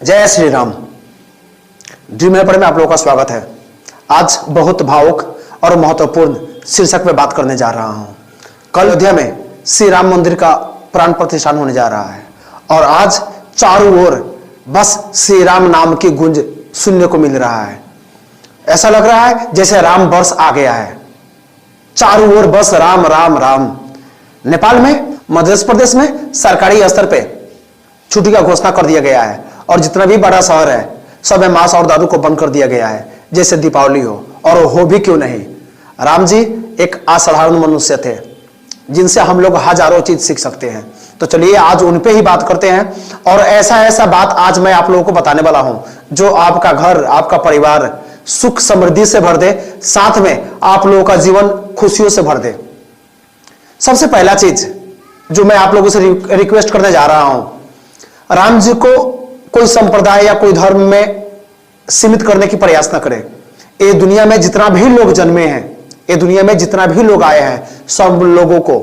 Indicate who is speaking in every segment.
Speaker 1: जय Shri Ram. Dream helper में आप लोगों का स्वागत है। आज बहुत भावुक और महत्वपूर्ण शीर्षक पे बात करने जा रहा हूं। कल अयोध्या में श्री राम मंदिर का प्राण प्रतिष्ठान होने जा रहा है और आज चारों ओर बस श्री राम नाम की गूंज सुनने को मिल रहा है। ऐसा लग रहा है जैसे राम वर्ष आ गया है। चारों ओर बस राम राम राम। नेपाल में, मध्य प्रदेश में सरकारी स्तर पे छुट्टी का घोषणा कर दिया गया है और जितना भी बड़ा शहर है सब में मांस और दारू को बंद कर दिया गया है, जैसे दीपावली हो। और हो भी क्यों नहीं, राम जी एक असाधारण मनुष्य थे जिनसे हम लोग हजारों चीज सीख सकते हैं। तो चलिए आज उन पे ही बात करते हैं और ऐसा बात आज मैं आप लोगों को बताने वाला हूं जो आपका घर, आपका परिवार सुख समृद्धि से भर दे, साथ में आप लोगों का जीवन खुशियों से भर दे। सबसे पहला चीज जो मैं आप लोगों से रिक्वेस्ट करने जा रहा हूं, राम जी को कोई संप्रदाय या कोई धर्म में सीमित करने की प्रयास न करें। ये दुनिया में जितना भी लोग जन्मे हैं, ये दुनिया में जितना भी लोग आए हैं, सब लोगों को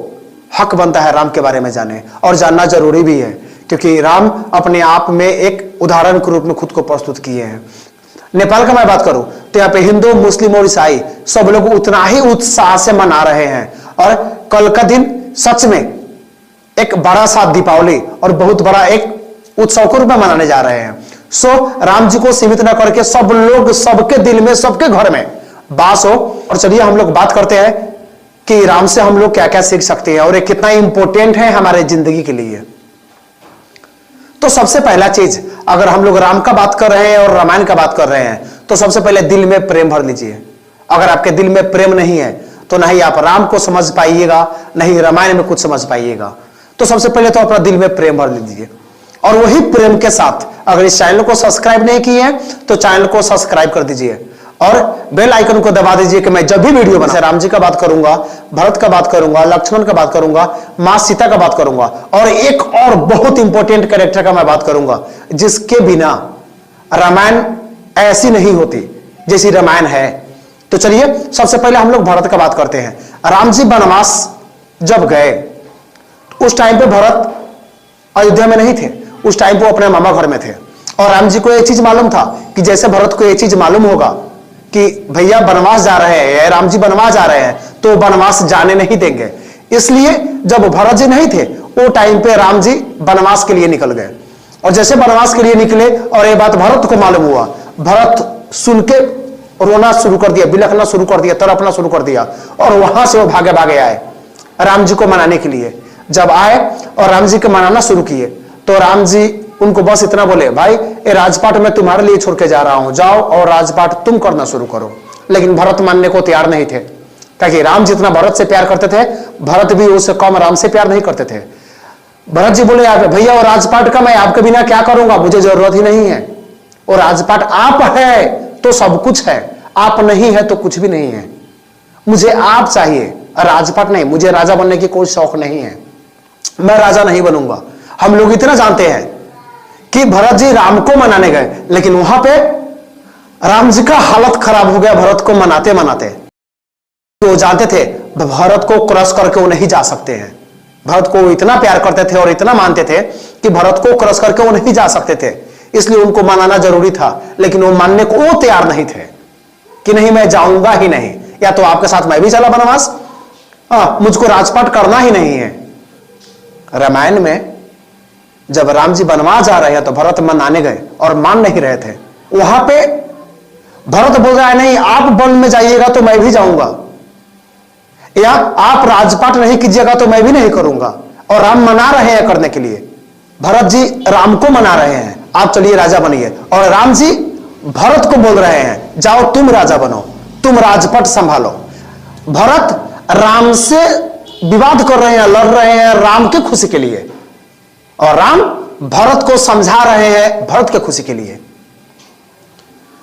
Speaker 1: हक बनता है राम के बारे में जाने, और जानना जरूरी भी है क्योंकि राम अपने आप में एक उदाहरण के रूप में खुद को प्रस्तुत किए हैं। नेपाल का मैं बात करूं तो यहाँ पे हिंदू, मुस्लिम और ईसाई सब लोग उतना ही उत्साह से मना रहे हैं और कल का दिन सच में एक बड़ा सा दीपावली और बहुत बड़ा एक उत्सव के रूप में मनाने जा रहे हैं। सो राम जी को सीमित न करके सब लोग, सबके दिल में, सबके घर में बास हो। और चलिए हम लोग बात करते हैं कि राम से हम लोग क्या क्या सीख सकते हैं और ये कितना इंपॉर्टेंट है हमारे जिंदगी के लिए। तो सबसे पहला चीज, अगर हम लोग राम का बात कर रहे हैं और रामायण का बात कर रहे हैं तो सबसे पहले दिल में प्रेम भर लीजिए। अगर आपके दिल में प्रेम नहीं है तो नहीं आप राम को समझ पाइएगा, नहीं रामायण में कुछ समझ पाइएगा। तो सबसे पहले तो अपना दिल में प्रेम भर लीजिए और वही प्रेम के साथ अगर इस चैनल को सब्सक्राइब नहीं किए हैं तो चैनल को सब्सक्राइब कर दीजिए और बेल आइकन को दबा दीजिए कि मैं जब भी वीडियो बनाऊं, राम जी का बात करूंगा, भरत का बात करूंगा, लक्ष्मण का बात करूंगा, मां सीता का बात करूंगा और एक और बहुत इंपॉर्टेंट कैरेक्टर का मैं बात करूंगा जिसके बिना रामायण ऐसी नहीं होती जैसी रामायण है। तो चलिए सबसे पहले हम लोग भरत का बात करते हैं। राम जी वनवास जब गए उस टाइम पे भरत अयोध्या में नहीं थे, उस टाइम वो अपने मामा घर में थे और राम जी को एक चीज मालूम था कि जैसे भरत को एक चीज मालूम होगा कि भैया वनवास जा रहे हैं, राम जी वनवास जा रहे हैं, तो वनवास जाने नहीं देंगे। इसलिए जब भरत जी नहीं थे वो टाइम पे राम जी वनवास के लिए निकल गए और जैसे वनवास के लिए निकले और ये बात भरत को मालूम हुआ, भरत सुन के रोना शुरू कर दिया, बिलखना शुरू कर दिया, तड़पना शुरू कर दिया और वहां से वो भागे भागे आए राम जी को मनाने के लिए। जब आए और राम जी को मनाना शुरू किए तो राम जी उनको बस इतना बोले, भाई ये राजपाट मैं तुम्हारे लिए छोड़ के जा रहा हूं, जाओ और राजपाट तुम करना शुरू करो। लेकिन भरत मानने को तैयार नहीं थे ताकि राम जितना भरत से प्यार करते थे, भरत भी उससे कम राम से प्यार नहीं करते थे। भरत जी बोले, भैया और राजपाट का मैं आपके बिना क्या करूंगा, मुझे जरूरत ही नहीं है। और राजपाट आप है तो सब कुछ है, आप नहीं है तो कुछ भी नहीं है। मुझे आप चाहिए, राजपाट नहीं। मुझे राजा बनने की कोई शौक नहीं है, मैं राजा नहीं बनूंगा। हम लोग इतना जानते हैं कि भरत जी राम को मनाने गए लेकिन वहां पे राम जी का हालत खराब हो गया भरत को मनाते मनाते। तो जानते थे भरत को क्रॉस करके वो नहीं जा सकते हैं। भरत को इतना प्यार करते थे और इतना मानते थे कि भरत को क्रॉस करके वो नहीं जा सकते थे, इसलिए उनको मनाना जरूरी था। लेकिन वो मानने को वो तैयार नहीं थे कि नहीं मैं जाऊंगा ही नहीं, या तो आपके साथ मैं भी चला वनवास, मुझको राजपाट करना ही नहीं है। रामायण में जब राम जी वनवास जा रहे हैं तो भरत मनाने गए और मान नहीं रहे थे। वहां पे भरत बोल रहा है, नहीं आप वन में जाइएगा तो मैं भी जाऊंगा, या आप राजपाट नहीं कीजिएगा तो मैं भी नहीं करूंगा। और राम मना रहे हैं करने के लिए, भरत जी राम को मना रहे हैं, आप चलिए राजा बनिए। और राम जी भरत को बोल रहे हैं, जाओ तुम राजा बनो, तुम राजपट संभालो। भरत राम से विवाद कर रहे हैं, लड़ रहे हैं राम की खुशी के लिए, और राम भरत को समझा रहे हैं भरत की खुशी के लिए।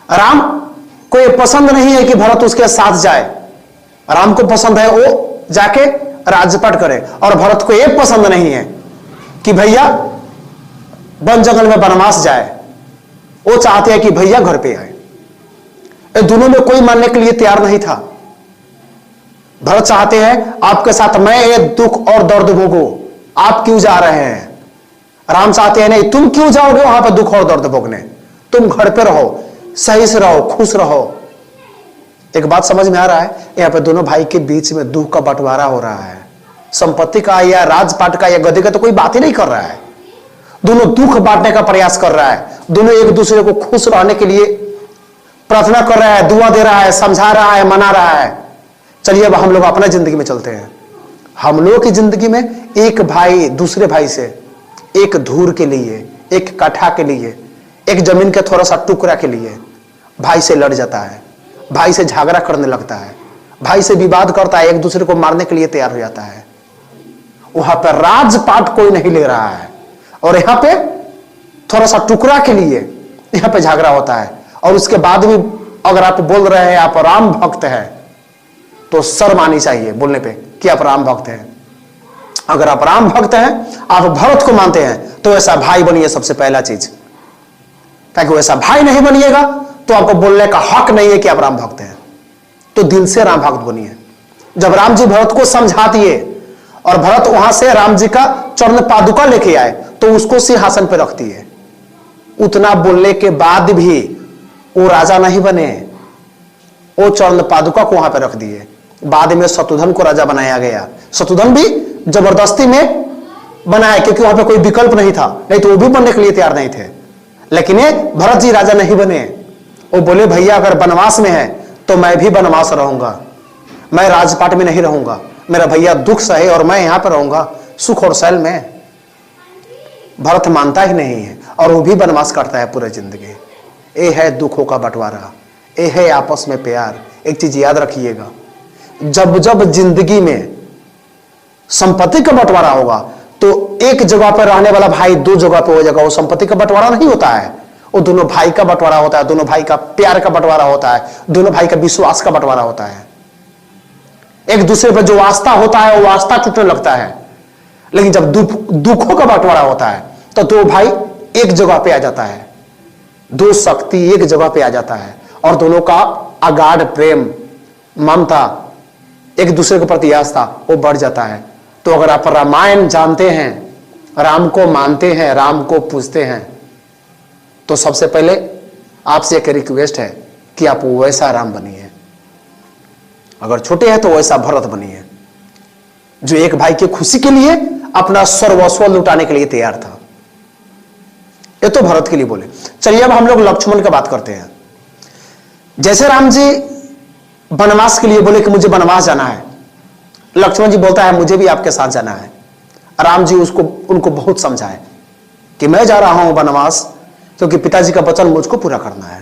Speaker 1: राम को यह पसंद नहीं है कि भरत उसके साथ जाए, राम को पसंद है वो जाके राजपाट करे, और भरत को यह पसंद नहीं है कि भैया वन जंगल में वनवास जाए, वो चाहते हैं कि भैया घर पे आए। ये दोनों में कोई मानने के लिए तैयार नहीं था। भरत चाहते हैं आपके साथ मैं ये दुख और दर्द भोगूं, आप क्यों जा रहे हैं, राम चाहते हैं नहीं, तुम क्यों जाओगे वहां पर दुख और दर्द भोगने, तुम घर पे रहो, सही से रहो, खुश रहो। एक बात समझ में आ रहा है, यहां पे दोनों भाई के बीच में दुख का बंटवारा हो रहा है। संपत्ति का या राजपाट का या गद्दी का तो कोई बात ही नहीं कर रहा है। दोनों दुख बांटने का प्रयास कर रहा है, दोनों एक दूसरे को खुश रहने के लिए प्रार्थना कर रहा है, दुआ दे रहा है, समझा रहा है, मना रहा है। चलिए अब हम लोग अपना जिंदगी में चलते हैं। हम लोगों की जिंदगी में एक भाई दूसरे भाई से एक धूर के लिए, एक कट्ठा के लिए, एक जमीन के थोड़ा सा टुकड़ा के लिए भाई से लड़ जाता है, भाई से झगड़ा करने लगता है, भाई से विवाद करता है, एक दूसरे को मारने के लिए तैयार हो जाता है। वहां पर राजपाट कोई नहीं ले रहा है और यहां पे थोड़ा सा टुकड़ा के लिए यहां पे झगड़ा होता है। और उसके बाद भी अगर आप बोल रहे हैं आप राम भक्त हैं तो शर्म आनी चाहिए बोलने पे कि आप राम भक्त हैं। अगर आप राम भक्त हैं, आप भरत को मानते हैं, तो ऐसा भाई बनिए सबसे पहला चीज। ताकि वैसा भाई नहीं बनिएगा तो आपको बोलने का हक नहीं है कि आप राम भक्त हैं। तो दिल से राम भक्त बनिए। जब राम जी भरत को समझा दिए और भरत वहां से राम जी का चरण पादुका लेके आए तो उसको सिंहासन पर रख दिए। उतना बोलने के बाद भी वो राजा नहीं बने, वो चरण पादुका को वहां पर रख दिए। बाद में शत्रुघ्न को राजा बनाया गया। शत्रुघ्न भी जबरदस्ती में बनाया क्योंकि वहां पे कोई विकल्प नहीं था, नहीं तो वो भी बनने के लिए तैयार नहीं थे। लेकिन ये भरत जी राजा नहीं बने। वो बोले भैया अगर वनवास में है तो मैं भी वनवास रहूंगा, मैं राजपाट में नहीं रहूंगा। मेरा भैया दुख सहे और मैं यहां पर रहूंगा सुख और शैल में। भरत मानता ही नहीं है और वो भी वनवास करता है पूरी जिंदगी। ये है दुखों का बंटवारा, ये है आपस में प्यार। एक चीज याद रखिएगा, जब जब जिंदगी में संपत्ति का बंटवारा होगा तो एक जगह पर रहने वाला भाई दो जगह पर हो जाएगा। वो संपत्ति का बंटवारा नहीं होता है, वो दोनों भाई का बंटवारा होता है, दोनों भाई का प्यार का बंटवारा होता है, दोनों भाई का विश्वास का बंटवारा होता है। एक दूसरे पर जो आस्था होता है वो आस्था टूटने लगता है। लेकिन जब दुखों का बंटवारा होता है तो दो भाई एक जगह पे आ जाता है, दो शक्ति एक जगह पे आ जाता है और दोनों का अगाध प्रेम, ममता, एक दूसरे के प्रति आस्था वो बढ़ जाता है। तो अगर आप रामायण जानते हैं, राम को मानते हैं, राम को पूजते हैं, तो सबसे पहले आपसे एक रिक्वेस्ट है कि आप वैसा राम बनिए। अगर छोटे हैं तो वैसा भरत बनिए जो एक भाई की खुशी के लिए अपना सर्वस्व लुटाने के लिए तैयार था। ये तो भरत के लिए बोले। चलिए अब हम लोग लक्ष्मण की बात करते हैं। जैसे राम जी वनवास के लिए बोले कि मुझे वनवास जाना है, लक्ष्मण जी बोलता है मुझे भी आपके साथ जाना है। राम जी उनको बहुत समझाए कि मैं जा रहा हूं वनवास क्योंकि पिताजी का वचन मुझको पूरा करना है।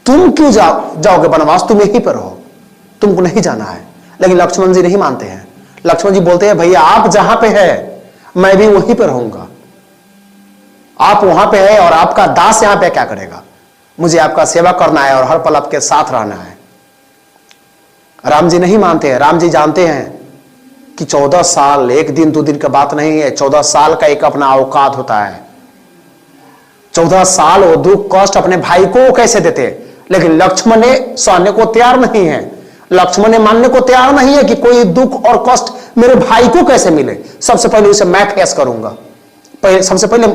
Speaker 1: तुम क्यों जाओगे वनवास, तुम यहीं पर रहो, तुमको नहीं जाना है। लेकिन लक्ष्मण जी नहीं मानते हैं। लक्ष्मण जी बोलते हैं भैया आप जहां पे है मैं भी वहीं पर रहूंगा। आप वहां पे है और आपका दास यहां पे क्या करेगा, मुझे आपका सेवा करना है और हर पल आपके साथ रहना है। राम जी नहीं मानते हैं। राम जी जानते हैं कि 14 साल एक दिन दो दिन का बात नहीं है, 14 साल का एक अपना औकात होता है। 14 साल वो दुख कष्ट अपने भाई को कैसे देते, लेकिन लक्ष्मण ने सहने को तैयार नहीं है। लक्ष्मण ने मानने को तैयार नहीं है कि कोई दुख और कष्ट मेरे भाई को कैसे मिले। सबसे पहले उसे मैं फेस करूंगा, सबसे पहले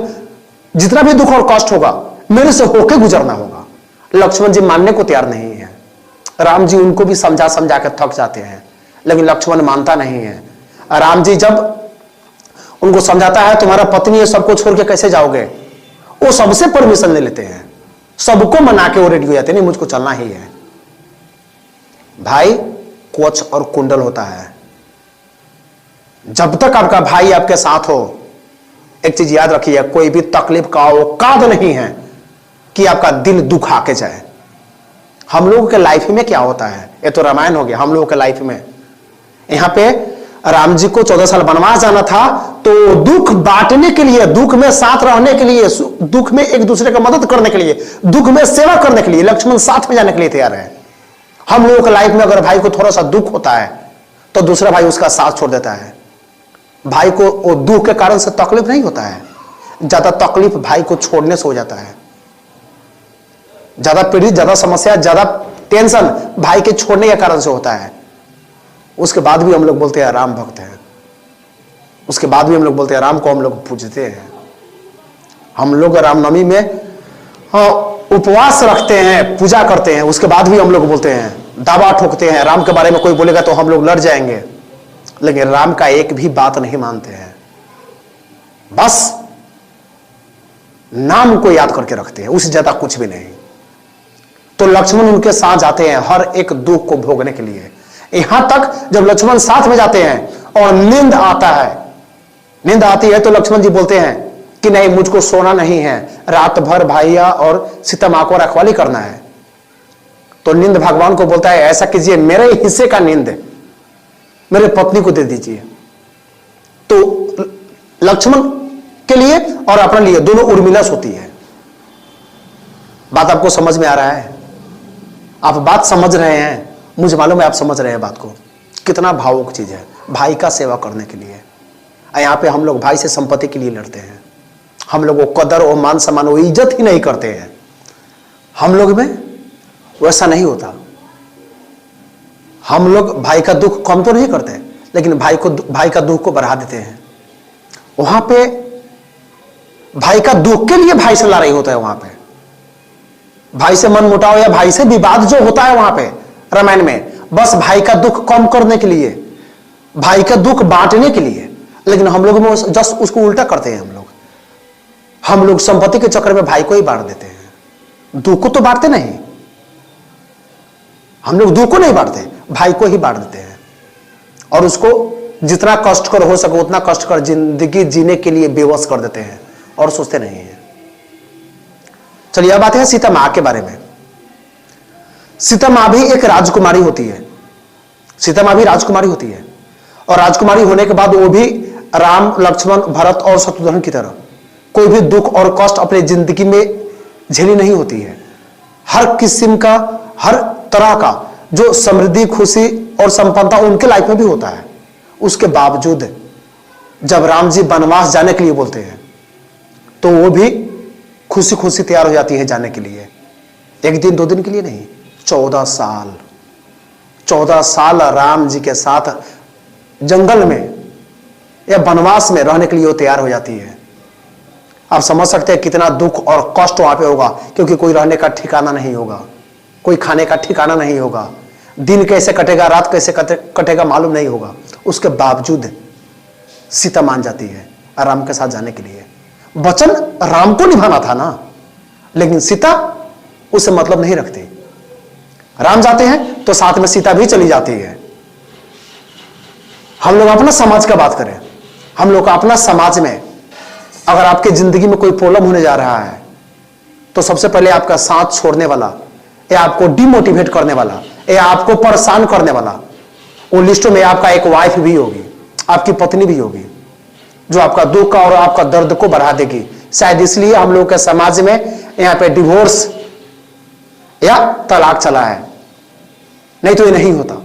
Speaker 1: जितना भी दुख और कष्ट होगा मेरे से होके गुजरना होगा। लक्ष्मण जी मानने को तैयार नहीं है। राम जी उनको भी समझा समझा कर थक जाते हैं, लेकिन लक्ष्मण मानता नहीं है। राम जी जब उनको समझाता है तुम्हारा पत्नी है, सबको छोड़ के कैसे जाओगे, वो सबसे परमिशन ले लेते हैं, सबको मना के वो रेडी हो जाते हैं, नहीं मुझको चलना ही है। भाई कोच और कुंडल होता है। जब तक आपका भाई आपके साथ हो, एक चीज याद रखिए, कोई भी तकलीफ का औकात नहीं है कि आपका दिल दुखा के जाए। हम लोगों के लाइफ में क्या होता है, ये तो रामायण हो गया। हम लोगों के लाइफ में यहां पे राम जी को 14 साल वनवास जाना था, तो दुख बांटने के लिए, दुख में साथ रहने के लिए, दुख में एक दूसरे का मदद करने के लिए, दुख में सेवा करने के लिए लक्ष्मण साथ में जाने के लिए तैयार है। हम लोगों के लाइफ में अगर भाई को थोड़ा सा दुख होता है तो दूसरा भाई उसका साथ छोड़ देता है। भाई को वो दुख के कारण से तकलीफ नहीं होता है, ज्यादा तकलीफ भाई को छोड़ने से हो जाता है। ज्यादा पीड़ित, ज्यादा समस्या, ज्यादा टेंशन भाई के छोड़ने के कारण से होता है। उसके बाद भी हम लोग बोलते हैं राम भक्त हैं, उसके बाद भी हम लोग बोलते हैं राम को हम लोग पूजते हैं। हम लोग रामनवमी में उपवास रखते हैं, पूजा करते हैं, उसके बाद भी हम लोग बोलते हैं, दावा ठोकते हैं, राम के बारे में कोई बोलेगा तो हम लोग लड़ जाएंगे, लेकिन राम का एक भी बात नहीं मानते हैं, बस नाम को याद करके रखते हैं, उससे ज्यादा कुछ भी नहीं। तो लक्ष्मण उनके साथ जाते हैं हर एक दुख को भोगने के लिए। यहां तक जब लक्ष्मण साथ में जाते हैं और नींद आता है, नींद आती है तो लक्ष्मण जी बोलते हैं कि नहीं, मुझको सोना नहीं है, रात भर भैया और सीता मां को रखवाली करना है। तो नींद भगवान को बोलता है, ऐसा कीजिए, मेरे हिस्से का नींद मेरे पत्नी को दे दीजिए। तो लक्ष्मण के लिए और अपने लिए दोनों उर्मिला सोती है। बात आपको समझ में आ रहा है? आप बात समझ रहे हैं, मुझे मालूम है आप समझ रहे हैं बात को। कितना भावुक चीज है भाई का सेवा करने के लिए। यहां पे हम लोग भाई से संपत्ति के लिए लड़ते हैं, हम लोग वो कदर और मान सम्मान वो इज्जत ही नहीं करते हैं। हम लोग में वैसा नहीं होता। हम लोग भाई का दुख कम तो नहीं करते, लेकिन भाई का दुख को बढ़ा देते हैं। वहां पे भाई का दुख के लिए भाई से लड़ाई होता है। वहां पे भाई से मन मुटाव या भाई से विवाद जो होता है वहां पे रामायण में, बस भाई का दुख कम करने के लिए, भाई का दुख बांटने के लिए। लेकिन हम लोग में जस्ट उसको उल्टा करते हैं। हम लोग संपत्ति के चक्कर में भाई को ही बांट देते हैं, दुख को तो बांटते नहीं। हम लोग दुख को नहीं बांटते, भाई को ही बांट देते हैं और उसको जितना कष्ट कर हो सके उतना कष्ट कर जिंदगी जीने के लिए बेवश कर देते हैं और सोचते नहीं है। चलिए अब आते हैं सीता मां के बारे में। सीता मां भी एक राजकुमारी होती है। सीता मां भी राजकुमारी होती है और राजकुमारी होने के बाद वो भी राम, लक्ष्मण, भरत और शत्रुघ्न की तरह कोई भी दुख और कष्ट अपनी जिंदगी में झेली नहीं होती है। हर किस्म का, हर तरह का जो समृद्धि, खुशी और संपन्नता उनके लाइफ में भी होता है। उसके बावजूद जब राम जी वनवास जाने के लिए बोलते हैं तो वो भी खुशी खुशी तैयार हो जाती है जाने के लिए। एक दिन दो दिन के लिए नहीं, 14 साल राम जी के साथ जंगल में या वनवास में रहने के लिए वो तैयार हो जाती है। आप समझ सकते हैं कितना दुख और कष्ट वहां पे होगा, क्योंकि कोई रहने का ठिकाना नहीं होगा, कोई खाने का ठिकाना नहीं होगा, दिन कैसे कटेगा, रात कैसे कटेगा मालूम नहीं होगा। उसके बावजूद सीता मान जाती है राम के साथ जाने के लिए। वचन राम को निभाना था ना, लेकिन सीता उससे मतलब नहीं रखती। राम जाते हैं तो साथ में सीता भी चली जाती है। हम लोग अपना समाज का बात करें, हम लोग अपना समाज में अगर आपके जिंदगी में कोई प्रॉब्लम होने जा रहा है तो सबसे पहले आपका साथ छोड़ने वाला या आपको डिमोटिवेट करने वाला या आपको परेशान करने वाला, वो लिस्टों में आपका एक वाइफ भी होगी, आपकी पत्नी भी होगी, जो आपका दुख और आपका दर्द को बढ़ा देगी। शायद इसलिए हम लोग के समाज में यहां पे डिवोर्स या तलाक चला है, नहीं तो ये नहीं होता।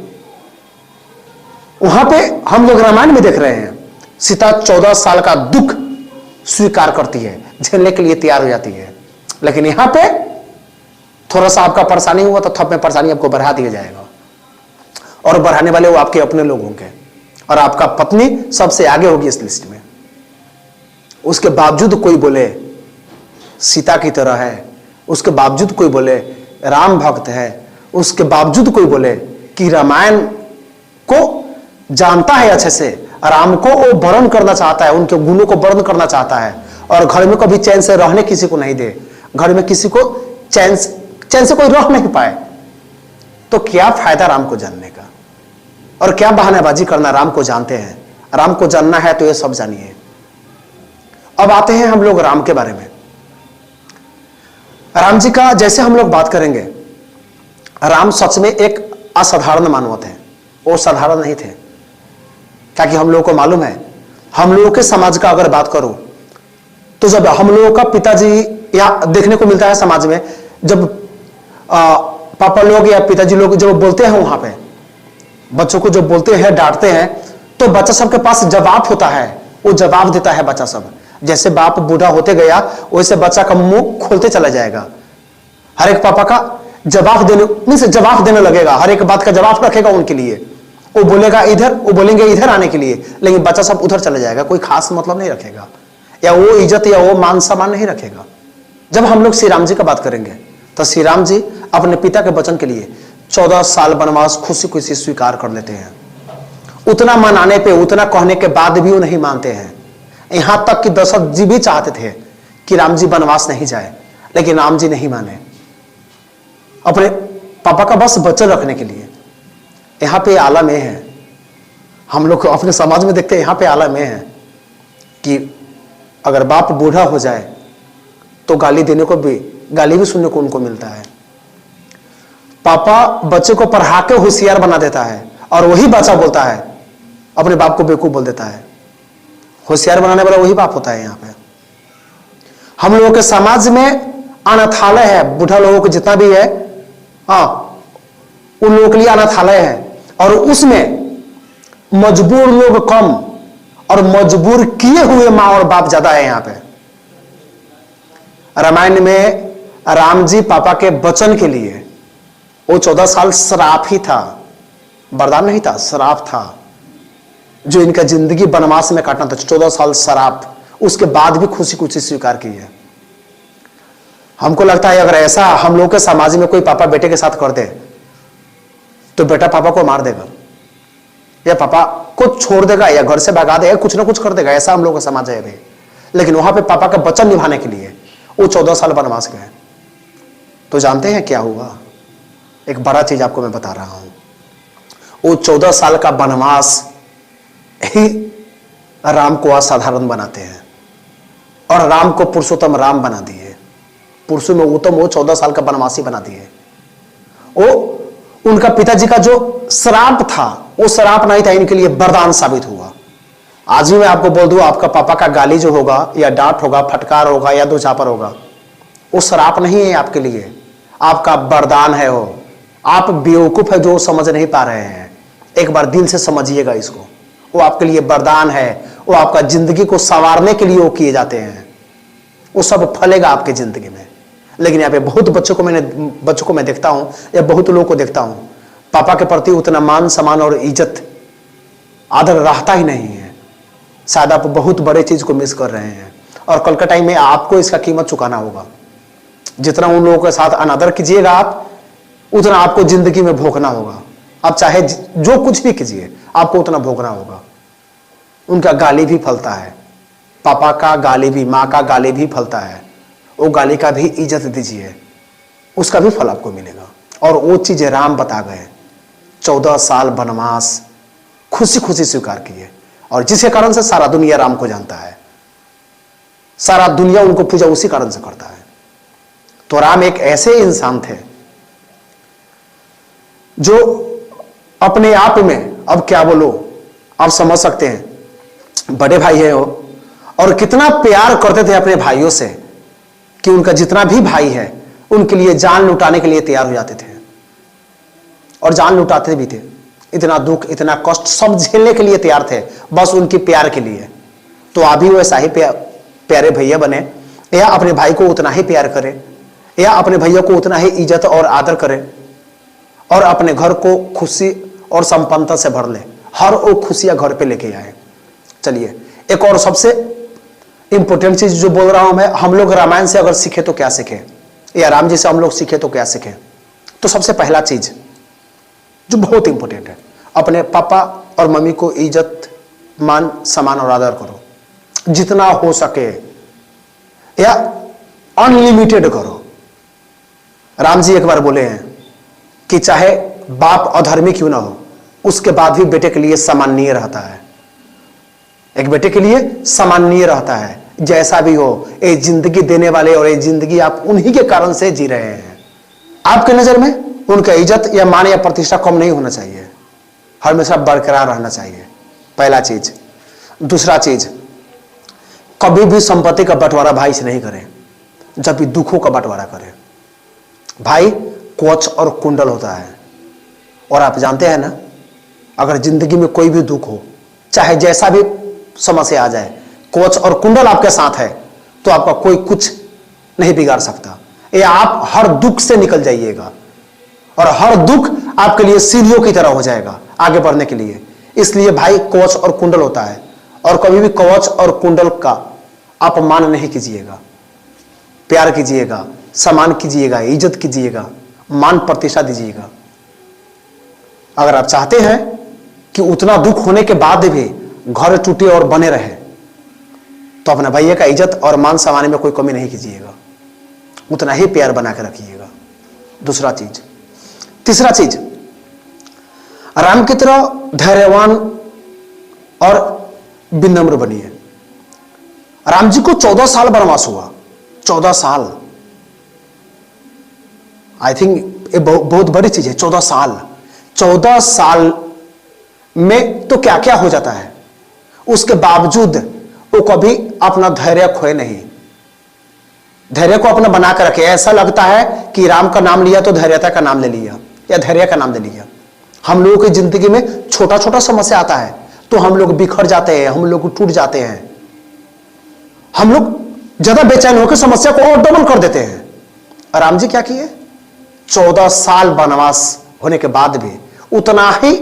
Speaker 1: वहां पे हम लोग रामायण में देख रहे हैं सीता 14 साल का दुख स्वीकार करती है, झेलने के लिए तैयार हो जाती है। लेकिन यहां पे थोड़ा सा आपका परेशानी हुआ तो थप में परेशानी आपको बढ़ा दिया जाएगा, और बढ़ाने वाले वो आपके अपने लोग होंगे, और आपका पत्नी सबसे आगे होगी इस लिस्ट में। उसके बावजूद कोई बोले सीता की तरह है, उसके बावजूद कोई बोले राम भक्त है, उसके बावजूद कोई बोले कि रामायण को जानता है अच्छे से, राम को वो वर्णन करना चाहता है, उनके गुणों को वर्णन करना चाहता है, और घर में कभी चैन से रहने किसी को नहीं दे, घर में किसी को चैन से कोई रह नहीं पाए, तो क्या फायदा राम को जानने का, और क्या बहानेबाजी करना। राम को जानते हैं, राम को जानना है तो ये सब जानिए। अब आते हैं हम लोग राम के बारे में। राम जी का जैसे हम लोग बात करेंगे, राम सच में एक असाधारण मानव थे, वो साधारण नहीं थे। ताकि हम लोगों को मालूम है, हम लोगों के समाज का अगर बात करूं तो जब हम लोगों का पिताजी या देखने को मिलता है समाज में, जब पापा लोग या पिताजी लोग जब बोलते हैं वहां पे बच्चों को जब बोलते हैं, डांटते हैं, तो बच्चा सबके पास जवाब होता है, वो जवाब देता है बच्चा सब। जैसे बाप बूढ़ा होते गया वैसे बच्चा का मुंह खोलते चला जाएगा, हर एक पापा का जवाब देने लगेगा, हर एक बात का जवाब रखेगा उनके लिए। वो बोलेगा इधर, वो बोलेंगे इधर आने के लिए, लेकिन बच्चा सब उधर चला जाएगा, कोई खास मतलब नहीं रखेगा। या वो इज्जत या वो मान सम्मान नहीं रखेगा। जब हम लोग श्री राम जी का बात करेंगे तो श्री राम जी अपने पिता के वचन के लिए 14 साल वनवास खुशी खुशी स्वीकार कर लेते हैं। उतना मनाने पे, उतना कहने के बाद भी वो नहीं मानते हैं। यहां तक कि दशरथ जी भी चाहते थे कि राम जी वनवास नहीं जाए, लेकिन राम जी नहीं माने, अपने पापा का बस वचन रखने के लिए। यहां पे आलम यह है, हम लोग अपने समाज में देखते हैं, यहां पे आलम यह है कि अगर बाप बूढ़ा हो जाए तो गाली भी सुनने को उनको मिलता है। पापा बच्चे को पढ़ा के होशियार बना देता है और वही बच्चा बोलता है, अपने बाप को बेवकूफ बोल देता है। होशियार बनाने वाला वही बाप होता है। यहां पे हम लोगों के समाज में अनाथालय है, बूढ़ा लोगों को जितना भी है, उन लोगों के लिए अनाथालय है, और उसमें मजबूर लोग कम और मजबूर किए हुए मां और बाप ज्यादा है। यहां पे रामायण में राम जी पापा के वचन के लिए वो 14 साल श्राप ही था, वरदान नहीं था, श्राप था जो इनका जिंदगी वनवास में काटना था। 14 साल श्राप, उसके बाद भी खुशी खुशी स्वीकार की है। हमको लगता है अगर ऐसा हम लोग के समाज में कोई पापा बेटे के साथ कर दे तो बेटा पापा को मार देगा या पापा को छोड़ देगा या घर से भगा देगा, कुछ ना कुछ कर देगा। ऐसा हम लोग का समाज है अभी। लेकिन वहां पे पापा का वचन निभाने के लिए वो 14 साल वनवास गए। तो जानते हैं क्या हुआ? एक बड़ा चीज आपको मैं बता रहा हूं। वो 14 साल का वनवास ही राम को असाधारण बनाते हैं और राम को पुरुषोत्तम राम बना दिए। पुरुषों में उत्तम वो 14 साल का वनवासी बना दिए। वो उनका पिताजी का जो श्राप था वो श्राप नहीं था, इनके लिए वरदान साबित हुआ। आज भी मैं आपको बोल दूं, आपका पापा का गाली जो होगा या डांट होगा, फटकार होगा या दो चापर होगा, वो श्राप नहीं है आपके लिए, आपका वरदान है। वो आप बेवकूफ है जो समझ नहीं पा रहे हैं। एक बार दिल से समझिएगा इसको। वो आपके लिए वरदान है, वो आपका जिंदगी को संवारने के लिए वो किए जाते हैं। वो सब फलेगा आपके जिंदगी में। लेकिन यहाँ पे बहुत बच्चों को मैं देखता हूं या बहुत लोगों को देखता हूं, पापा के प्रति उतना मान सम्मान और इज्जत आदर रहता ही नहीं है। शायद आप बहुत बड़े चीज को मिस कर रहे हैं और कल के टाइम में आपको इसका कीमत चुकाना होगा। जितना उन लोगों के साथ अनादर कीजिएगा आप, उतना आपको जिंदगी में भोगना होगा। आप चाहे जो कुछ भी कीजिए, आपको उतना भोगना होगा। उनका गाली भी फलता है, पापा का गाली भी, माँ का गाली भी फलता है। वो गाली का भी इज्जत दीजिए, उसका भी फल आपको मिलेगा। और वो चीजें राम बता गए। 14 साल वनवास खुशी खुशी स्वीकार किए और जिसके कारण से सारा दुनिया राम को जानता है, सारा दुनिया उनको पूजा उसी कारण से करता है। तो राम एक ऐसे इंसान थे जो अपने आप में, अब क्या बोलो, आप समझ सकते हैं, बड़े भाई है वो, और कितना प्यार करते थे अपने भाइयों से कि उनका जितना भी भाई है उनके लिए जान लुटाने के लिए तैयार हो जाते थे और जान लुटाते भी थे। इतना दुख, इतना कष्ट सब झेलने के लिए तैयार थे, बस उनके प्यार के लिए। तो आप भी वैसा ही प्यारे भैया बने, या अपने भाई को उतना ही प्यार करें, या अपने भैया को उतना ही इज्जत और आदर करें और अपने घर को खुशी और संपन्नता से भर ले। हर वो खुशियां घर पे लेके आए। चलिए एक और सबसे इंपॉर्टेंट चीज जो बोल रहा हूं मैं, हम लोग रामायण से अगर सीखे तो क्या सीखे, या राम जी से हम लोग सीखे तो क्या सीखे? तो सबसे पहला चीज जो बहुत इंपॉर्टेंट है, अपने पापा और मम्मी को इज्जत, मान सम्मान और आदर करो जितना हो सके, या अनलिमिटेड करो। राम जी एक बार बोले हैं कि चाहे बाप अधर्मी क्यों ना हो, उसके बाद भी बेटे के लिए सम्माननीय रहता है। एक बेटे के लिए सम्माननीय रहता है, जैसा भी हो। ये जिंदगी देने वाले और ये जिंदगी आप उन्हीं के कारण से जी रहे हैं। आपके नजर में उनका इज्जत या मान या प्रतिष्ठा कम नहीं होना चाहिए, हमेशा बरकरार रहना चाहिए, पहला चीज। दूसरा चीज, कभी भी संपत्ति का बंटवारा भाई से नहीं करें, जब भी दुखों का बंटवारा करें। भाई कवच और कुंडल होता है, और आप जानते हैं ना, अगर जिंदगी में कोई भी दुख हो, चाहे जैसा भी समस्या आ जाए, कवच और कुंडल आपके साथ है तो आपका कोई कुछ नहीं बिगाड़ सकता। ये आप हर दुख से निकल जाइएगा और हर दुख आपके लिए सीढ़ियों की तरह हो जाएगा आगे बढ़ने के लिए। इसलिए भाई कवच और कुंडल होता है, और कभी भी कवच और कुंडल का अपमान नहीं कीजिएगा, प्यार कीजिएगा, सम्मान कीजिएगा, इज्जत कीजिएगा, मान प्रतिष्ठा दीजिएगा। अगर आप चाहते हैं कि उतना दुख होने के बाद भी घर टूटे और बने रहे, तो अपने भैया का इज्जत और मान सम्मान में कोई कमी नहीं कीजिएगा, उतना ही प्यार बना के रखिएगा। दूसरा चीज। तीसरा चीज, राम की तरह धैर्यवान और विनम्र बनिए। राम जी को 14 साल वनवास हुआ, 14 साल। आई थिंक ये बहुत बड़ी चीज है। 14 साल, 14 साल में तो क्या क्या हो जाता है, उसके बावजूद वो कभी अपना धैर्य खोए नहीं, धैर्य को अपना बना कर रखे। ऐसा लगता है कि राम का नाम लिया तो धैर्यता का नाम ले लिया या धैर्य का नाम ले लिया। हम लोगों की जिंदगी में छोटा छोटा समस्या आता है तो हम लोग बिखर जाते हैं, हम लोग टूट जाते हैं, हम लोग ज्यादा बेचैन होकर समस्या को और डबल कर देते हैं। राम जी क्या किए? 14 साल वनवास होने के बाद भी उतना ही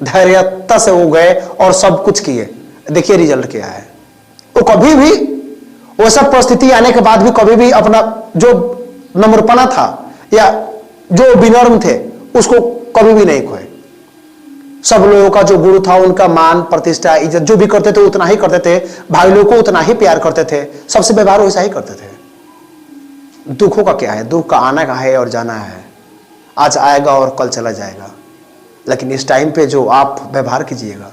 Speaker 1: धैर्यता से वो गए और सब कुछ किए। देखिए रिजल्ट क्या है। वो कभी भी वो सब परिस्थिति आने के बाद भी कभी भी अपना जो नम्रपना था या जो विनम्र थे उसको कभी भी नहीं खोए। सब लोगों का जो गुरु था उनका मान प्रतिष्ठा इज्जत जो भी करते थे उतना ही करते थे, भाई लोगों को उतना ही प्यार करते थे, सबसे व्यवहार वैसा ही करते थे। दुखों का क्या है? दुख का आना का है और जाना है, आज आएगा और कल चला जाएगा। लेकिन इस टाइम पे जो आप व्यवहार कीजिएगा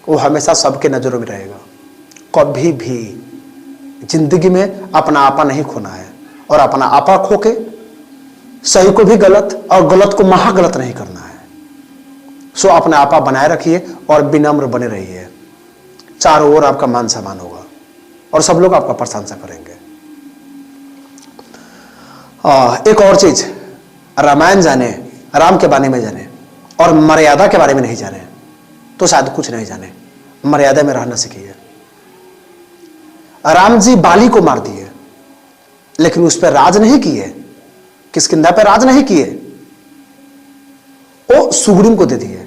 Speaker 1: वो हमेशा सबके नजरों में रहेगा। कभी भी जिंदगी में अपना आपा नहीं खोना है और अपना आपा खो के सही को भी गलत और गलत को महागलत नहीं करना है। सो अपना आपा बनाए रखिए और विनम्र बने रहिए। चारों ओर आपका मान सम्मान होगा और सब लोग आपका प्रशंसा करेंगे। एक और चीज, रामायण जाने, राम के बारे में जाने और मर्यादा के बारे में नहीं जाने तो शायद कुछ नहीं जाने। मर्यादा में रहना सीखिए। राम जी बाली को मार दिए लेकिन उस पर राज नहीं किए, किष्किंधा पे राज नहीं किए, वो सुग्रीव को दे दिए।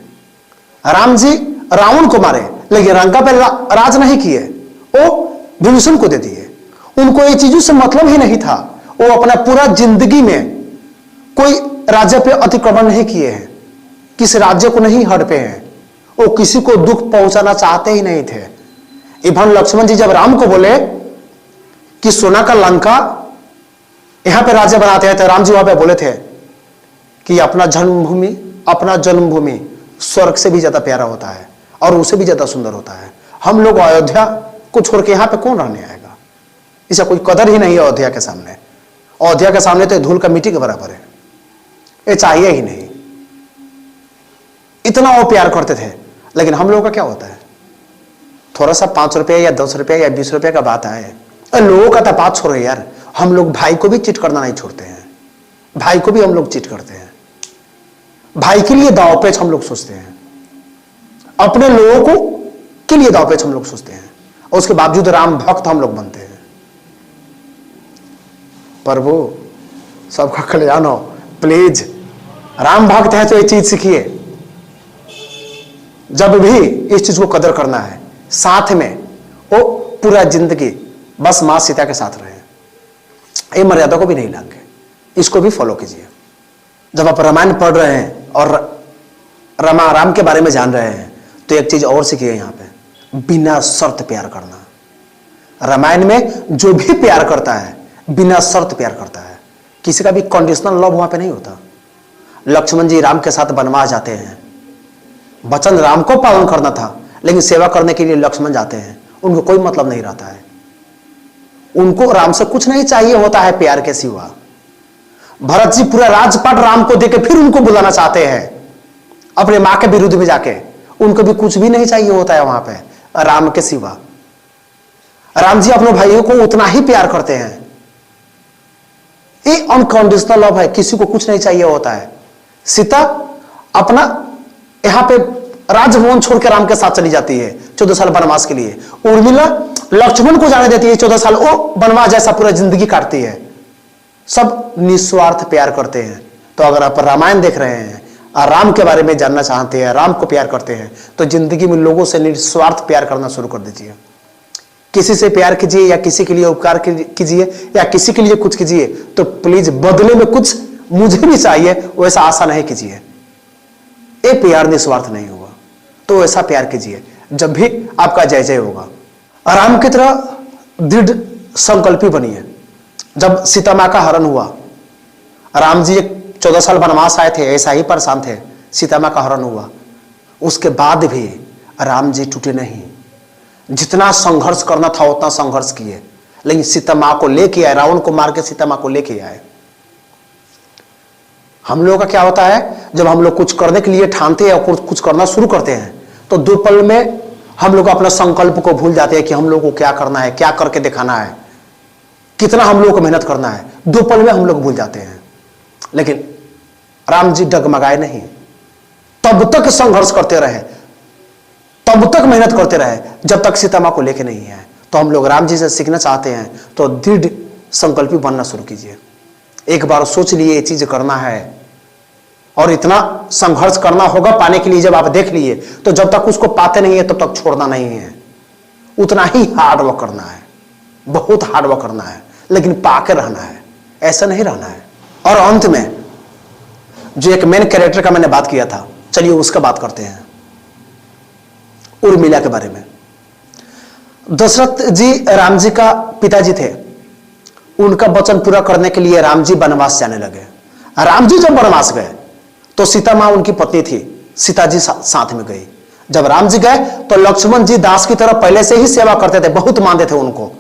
Speaker 1: राम जी रावण को मारे लेकिन लंका पे राज नहीं किए, वो विभीषण को दे दिए। उनको ये चीजों से मतलब ही नहीं था। वो अपना पूरा जिंदगी में कोई राज्य पे अतिक्रमण नहीं किए हैं, किसी राज्य को नहीं हड़पे हैं, वो किसी को दुख पहुंचाना चाहते ही नहीं थे। इवन लक्ष्मण जी जब राम को बोले कि सोना का लंका यहां पे राज्य बनाते हैं तो राम जी वहां पे बोले थे कि अपना जन्मभूमि स्वर्ग से भी ज्यादा प्यारा होता है और उसे भी ज्यादा सुंदर होता है। हम लोग अयोध्या को छोड़ के यहां पे कौन रहने आएगा? इसका कोई कदर ही नहीं है अयोध्या के सामने। अयोध्या के सामने तो धूल का मिट्टी के बराबर है, ये चाहिए ही नहीं। इतना वो प्यार करते थे। लेकिन हम लोगों का क्या होता है? थोड़ा सा 5 रुपया या 10 रुपया या 20 रुपया का बात आए, लोगों का तो बात छोड़ो यार, हम लोग भाई को भी चीट करना नहीं छोड़ते हैं। भाई को भी हम लोग चीट करते हैं। भाई के लिए दांवपेच हम लोग सोचते हैं, अपने लोगों को के लिए दांवपेच हम लोग सोचते हैं और उसके बावजूद राम भक्त हम लोग बनते हैं। प्रभु सबका कल्याण हो। प्लीज राम भक्त है तो ये चीज सीखिए। जब भी इस चीज को कदर करना है, साथ में वो पूरा जिंदगी बस मां सीता के साथ रहे, ये मर्यादा को भी नहीं लांगे, इसको भी फॉलो कीजिए। जब आप रामायण पढ़ रहे हैं और राम के बारे में जान रहे हैं तो एक चीज और सीखिए यहां पे, बिना शर्त प्यार करना। रामायण में जो भी प्यार करता है बिना शर्त प्यार करता है, किसी का भी कंडीशनल लव वहां पे नहीं होता। लक्ष्मण जी राम के साथ वनवास जाते हैं, वचन राम को पालन करना था लेकिन सेवा करने के लिए लक्ष्मण जाते हैं, उनको कोई मतलब नहीं रहता है। उनको राम से कुछ नहीं चाहिए होता है प्यार के सिवा। भरत जी पूरा राजपाट राम को देके फिर उनको बुलाना चाहते हैं अपने मां के विरुद्ध में जाके, उनको भी कुछ भी नहीं चाहिए होता है वहां पे राम के सिवा। राम जी अपने भाइयों को उतना ही प्यार करते हैं। ये अनकंडीशनल लव है, किसी को कुछ नहीं चाहिए होता है। सीता अपना यहां पे राजभवन छोड़ के राम के साथ चली जाती है 14 साल वनवास के लिए। उर्मिला लक्ष्मण को जाने देती है 14 साल, वो वनवास जैसा पूरा जिंदगी काटती है। सब निस्वार्थ प्यार करते हैं। तो अगर आप रामायण देख रहे हैं और राम के बारे में जानना चाहते हैं, राम को प्यार करते हैं, तो जिंदगी में लोगों से निस्वार्थ प्यार करना शुरू कर दीजिए। किसी से प्यार कीजिए या किसी के लिए उपकार कीजिए या किसी के लिए कुछ कीजिए तो प्लीज बदले में कुछ मुझे भी चाहिए, वैसा आशा नहीं कीजिए। ये प्यार निस्वार्थ नहीं होगा, तो ऐसा प्यार कीजिए जब भी आपका जय जय होगा। राम की तरह दृढ़ संकल्पी बनिए। जब सीता मां का हरण हुआ, राम जी 14 साल वनवास आए थे, ऐसा ही परेशान थे, सीता मां का हरण हुआ, उसके बाद भी राम जी टूटे नहीं। जितना संघर्ष करना था उतना संघर्ष किए, लेकिन सीता मां को लेके आए, रावण को मार के सीता मां को लेके आए। हम लोगों का क्या होता है, जब हम लोग कुछ करने के लिए ठानते हैं और कुछ करना शुरू करते हैं तो 2 पल में हम लोग अपना संकल्प को भूल जाते हैं कि हम लोग को क्या करना है, क्या करके दिखाना है, कितना हम लोग को मेहनत करना है। 2 पल में हम लोग भूल जाते हैं। लेकिन राम जी डगमगाए नहीं, तब तक संघर्ष करते रहे, तब तक मेहनत करते रहे जब तक सीता मां को लेके नहीं आए। तो हम लोग राम जी से सीखना चाहते हैं तो दृढ़ संकल्पी बनना शुरू कीजिए। एक बार सोच लिए ये चीज करना है और इतना संघर्ष करना होगा पाने के लिए, जब आप देख लिए तो जब तक उसको पाते नहीं है तब तक छोड़ना नहीं है। उतना ही हार्ड वर्क करना है, बहुत हार्ड वर्क करना है, लेकिन पाके रहना है, ऐसा नहीं रहना है। और अंत में जो एक मेन कैरेक्टर का मैंने बात किया था, चलिए उसका बात करते हैं, उर्मिला के बारे में। दशरथ जी राम जी का पिताजी थे, उनका वचन पूरा करने के लिए राम जी वनवास जाने लगे। राम जी जब वनवास गए तो सीता मां उनकी पत्नी थी, सीता जी साथ में गई। जब राम जी गए तो लक्ष्मण जी दास की तरह पहले से ही सेवा करते थे, बहुत मानते थे उनको,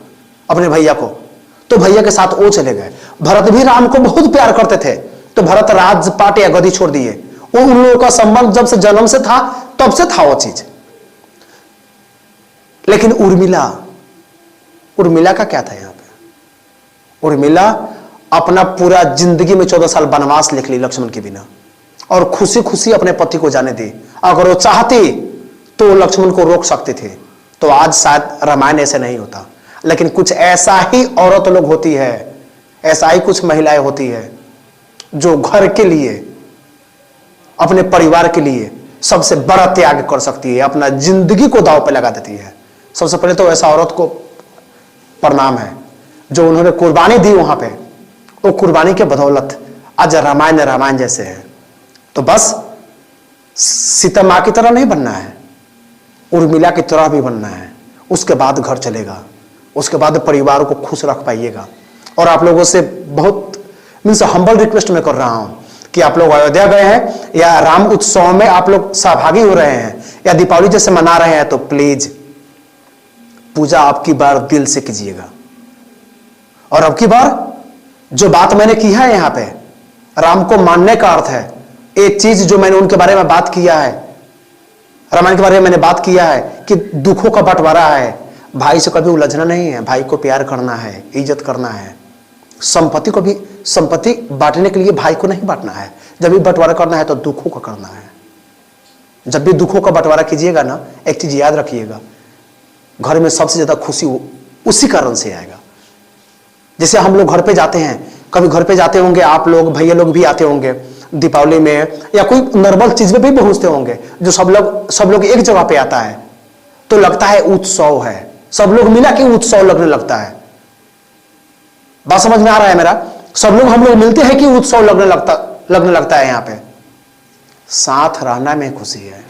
Speaker 1: अपने भैया को, तो भैया के साथ वो चले गए। भरत भी राम को बहुत प्यार करते थे, तो भरत राजपाट या गद्दी छोड़ दिए। वो उन लोगों का संबंध जब से जन्म से था तब से था वो चीज। लेकिन उर्मिला का क्या था यहां पे? उर्मिला अपना पूरा जिंदगी में 14 साल वनवास लिख ली लक्ष्मण के बिना, और खुशी खुशी अपने पति को जाने दी। अगर वो चाहती तो लक्ष्मण को रोक सकती थी, तो आज शायद रामायण ऐसे नहीं होता। लेकिन कुछ ऐसा ही औरत लोग होती है, ऐसा ही कुछ महिलाएं होती है जो घर के लिए, अपने परिवार के लिए सबसे बड़ा त्याग कर सकती है, अपना जिंदगी को दांव पे लगा देती है। सबसे पहले तो ऐसा औरत को प्रणाम है जो उन्होंने कुर्बानी दी वहां पे। वो कुर्बानी के बदौलत आज रामायण जैसे है। तो बस सीता मां की तरह नहीं बनना है, उर्मिला की तरह भी बनना है। उसके बाद घर चलेगा, उसके बाद परिवार को खुश रख पाइएगा। और आप लोगों से बहुत मीन्स हम्बल रिक्वेस्ट मैं कर रहा हूं कि आप लोग अयोध्या गए हैं या राम उत्सव में आप लोग सहभागी हो रहे हैं या दीपावली जैसे मना रहे हैं, तो प्लीज पूजा आपकी बार दिल से कीजिएगा। और अब की बार जो बात मैंने की है यहां पे, राम को मानने का अर्थ है, एक चीज जो मैंने उनके बारे में बात किया है, रामायण के बारे में मैंने बात किया है कि दुखों का बंटवारा है, भाई से कभी उलझना नहीं है, भाई को प्यार करना है, इज्जत करना है। संपत्ति को भी, संपत्ति बांटने के लिए भाई को नहीं बांटना है, जब भी बंटवारा करना है तो दुखों का करना है। जब भी दुखों का बंटवारा कीजिएगा ना, एक चीज याद रखिएगा, घर में सबसे ज्यादा खुशी उसी कारण से आएगा। जैसे हम लोग घर पे जाते हैं, कभी घर पे जाते होंगे आप लोग, भैया लोग भी आते होंगे दीपावली में या कोई नॉर्मल चीज में भी पहुंचते होंगे, जो सब लोग एक जगह पे आता है तो लगता है उत्सव है, सब लोग मिला के उत्सव लगने लगता है। बात समझ में आ रहा है मेरा? हम लोग मिलते हैं कि उत्सव लगने लगता है। यहां पे साथ रहना में खुशी है।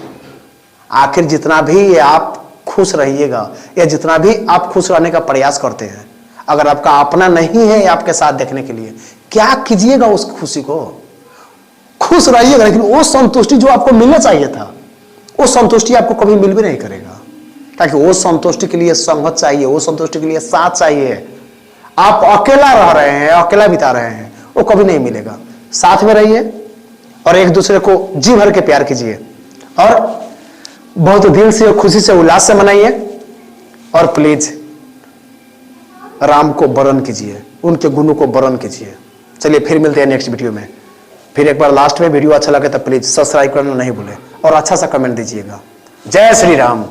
Speaker 1: आखिर जितना भी आप खुश रहिएगा या जितना भी आप खुश रहने का प्रयास करते हैं, अगर आपका अपना नहीं है आपके साथ देखने के लिए, क्या कीजिएगा उस खुशी को? खुश रहिएगा, लेकिन वो संतुष्टि जो आपको मिलना चाहिए था, वो संतुष्टि आपको कभी मिल भी नहीं करेगा। ताकि वो संतुष्टि के लिए संगत चाहिए, वो संतुष्टि के लिए साथ चाहिए। आप अकेला रह रहे हैं, अकेला बिता रहे हैं, वो कभी नहीं मिलेगा। साथ में रहिए और एक दूसरे को जी भर के प्यार कीजिए और बहुत दिल से, खुशी से, उल्लास से मनाइए। और प्लीज राम को वरण कीजिए, उनके गुणों को वरण कीजिए। चलिए फिर मिलते हैं नेक्स्ट वीडियो में। फिर एक बार लास्ट में वीडियो अच्छा लगे तो प्लीज सब्सक्राइब करना नहीं भूले और अच्छा सा कमेंट दीजिएगा। जय श्री राम।